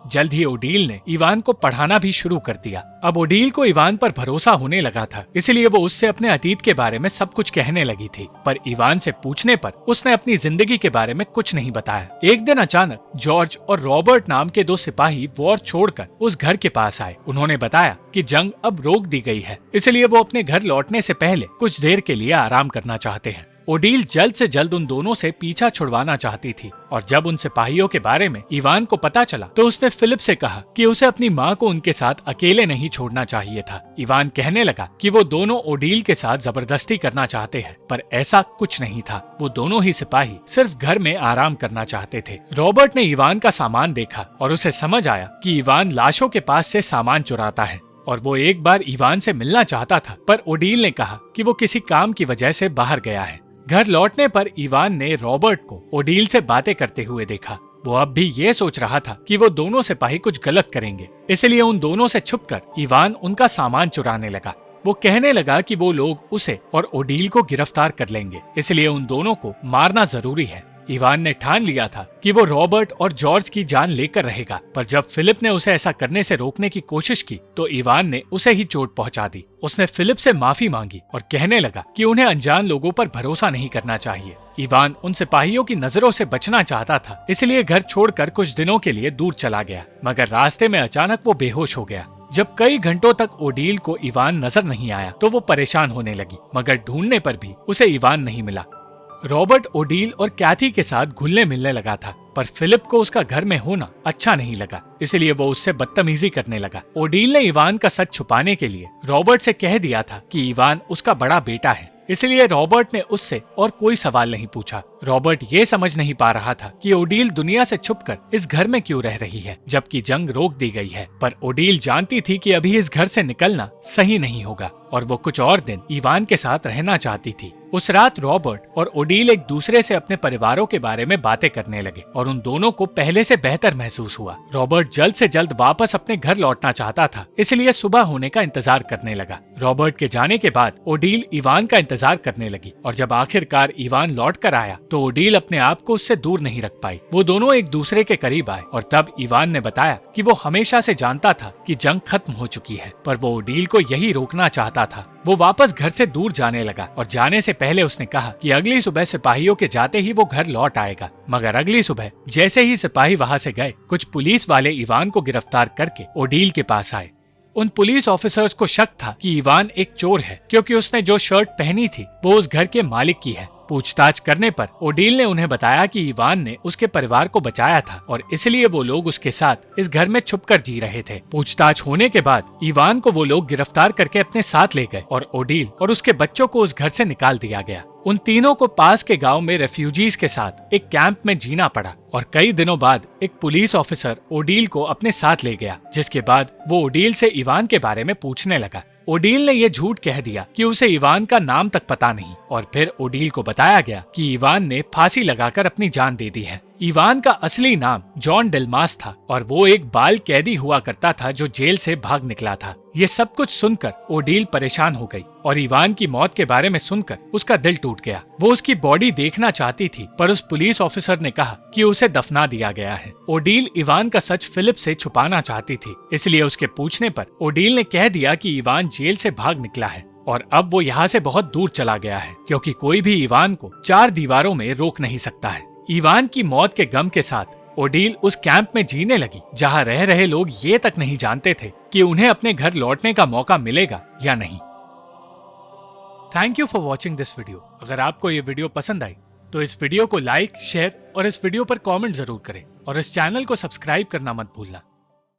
जल्द ही ओडील ने इवान को पढ़ाना भी शुरू कर दिया। अब ओडील को इवान पर भरोसा होने लगा था, इसलिए वो उससे अपने अतीत के बारे में सब कुछ कहने लगी थी। पर इवान से पूछने पर उसने अपनी जिंदगी के बारे में कुछ नहीं बताया। एक दिन अचानक जॉर्ज और रॉबर्ट नाम के दो सिपाही वॉर छोड़कर उस घर के पास आए। उन्होंने बताया कि जंग अब रोक दी गई है, इसलिए वो अपने घर लौटने से पहले कुछ देर के लिए आराम करना चाहते हैं। ओडील जल्द से जल्द उन दोनों से पीछा छुड़वाना चाहती थी, और जब उन सिपाहियों के बारे में इवान को पता चला तो उसने फिलिप से कहा कि उसे अपनी माँ को उनके साथ अकेले नहीं छोड़ना चाहिए था। इवान कहने लगा कि वो दोनों ओडील के साथ जबरदस्ती करना चाहते हैं, पर ऐसा कुछ नहीं था। वो दोनों ही सिपाही सिर्फ घर में आराम करना चाहते थे। रॉबर्ट ने इवान का सामान देखा और उसे समझ आया कि इवान लाशों के पास से सामान चुराता है, और वो एक बार इवान से मिलना चाहता था, पर ओडील ने कहा कि वो किसी काम की वजह से बाहर गया है। घर लौटने पर इवान ने रॉबर्ट को ओडील से बातें करते हुए देखा। वो अब भी ये सोच रहा था कि वो दोनों सिपाही कुछ गलत करेंगे, इसलिए उन दोनों से छुपकर इवान उनका सामान चुराने लगा। वो कहने लगा कि वो लोग उसे और ओडील को गिरफ्तार कर लेंगे, इसलिए उन दोनों को मारना जरूरी है। इवान ने ठान लिया था कि वो रॉबर्ट और जॉर्ज की जान लेकर रहेगा, पर जब फिलिप ने उसे ऐसा करने से रोकने की कोशिश की तो इवान ने उसे ही चोट पहुंचा दी। उसने फिलिप से माफी मांगी और कहने लगा कि उन्हें अनजान लोगों पर भरोसा नहीं करना चाहिए। इवान उन सिपाहियों की नजरों से बचना चाहता था, इसलिए घर छोड़कर कुछ दिनों के लिए दूर चला गया, मगर रास्ते में अचानक वो बेहोश हो गया। जब कई घंटों तक ओडील को इवान नजर नहीं आया तो वो परेशान होने लगी, मगर ढूंढने पर भी उसे इवान नहीं मिला। रॉबर्ट ओडील और कैथी के साथ घुलने मिलने लगा था, पर फिलिप को उसका घर में होना अच्छा नहीं लगा, इसलिए वो उससे बदतमीजी करने लगा। ओडील ने इवान का सच छुपाने के लिए रॉबर्ट से कह दिया था कि इवान उसका बड़ा बेटा है, इसलिए रॉबर्ट ने उससे और कोई सवाल नहीं पूछा। रॉबर्ट ये समझ नहीं पा रहा था कि ओडील दुनिया से छुपकर इस घर में क्यों रह रही है, जबकि जंग रोक दी गई है। पर ओडील जानती थी कि अभी इस घर से निकलना सही नहीं होगा, और वो कुछ और दिन इवान के साथ रहना चाहती थी। उस रात रॉबर्ट और ओडील एक दूसरे से अपने परिवारों के बारे में बातें करने लगे, और उन दोनों को पहले से बेहतर महसूस हुआ। रॉबर्ट जल्द से जल्द वापस अपने घर लौटना चाहता था, इसलिए सुबह होने का इंतजार करने लगा। रॉबर्ट के जाने के बाद ओडील इवान का इंतजार करने लगी, और जब आखिरकार इवान लौट कर आया तो ओडील अपने आप को उससे दूर नहीं रख पाई। वो दोनों एक दूसरे के करीब आए, और तब इवान ने बताया कि वो हमेशा से जानता था कि जंग खत्म हो चुकी है, पर वो ओडील को यही रोकना चाहता था। वो वापस घर से दूर जाने लगा, और जाने से पहले उसने कहा कि अगली सुबह सिपाहियों के जाते ही वो घर लौट आएगा। मगर अगली सुबह जैसे ही सिपाही वहाँ से गए, कुछ पुलिस वाले इवान को गिरफ्तार करके ओडील के पास आए। उन पुलिस ऑफिसर्स को शक था कि इवान एक चोर है, क्योंकि उसने जो शर्ट पहनी थी वो उस घर के मालिक की है। पूछताछ करने पर ओडील ने उन्हें बताया कि इवान ने उसके परिवार को बचाया था, और इसलिए वो लोग उसके साथ इस घर में छुपकर जी रहे थे। पूछताछ होने के बाद इवान को वो लोग गिरफ्तार करके अपने साथ ले गए, और ओडील और उसके बच्चों को उस घर से निकाल दिया गया। उन तीनों को पास के गांव में रेफ्यूजीज के साथ एक कैंप में जीना पड़ा, और कई दिनों बाद एक पुलिस ऑफिसर ओडील को अपने साथ ले गया, जिसके बाद वो ओडील से इवान के बारे में पूछने लगा। ओडील ने ये झूठ कह दिया कि उसे इवान का नाम तक पता नहीं, और फिर ओडील को बताया गया कि इवान ने फांसी लगाकर अपनी जान दे दी है। इवान का असली नाम जॉन डेल्मास था, और वो एक बाल कैदी हुआ करता था जो जेल से भाग निकला था। ये सब कुछ सुनकर ओडील परेशान हो गई, और इवान की मौत के बारे में सुनकर उसका दिल टूट गया। वो उसकी बॉडी देखना चाहती थी, पर उस पुलिस ऑफिसर ने कहा कि उसे दफना दिया गया है। ओडील इवान का सच फिलिप से छुपाना चाहती थी, इसलिए उसके पूछने पर ओडील ने कह दिया कि इवान जेल से भाग निकला है, और अब वो यहाँ से बहुत दूर चला गया है, क्योंकि कोई भी इवान को चार दीवारों में रोक नहीं सकता है। इवान की मौत के गम के साथ ओडील उस कैंप में जीने लगी, जहाँ रह रहे लोग ये तक नहीं जानते थे कि उन्हें अपने घर लौटने का मौका मिलेगा या नहीं। Thank you for watching this video. अगर आपको ये वीडियो पसंद आई तो इस वीडियो को लाइक, शेयर और इस वीडियो पर कमेंट जरूर करें, और इस चैनल को सब्सक्राइब करना मत भूलना।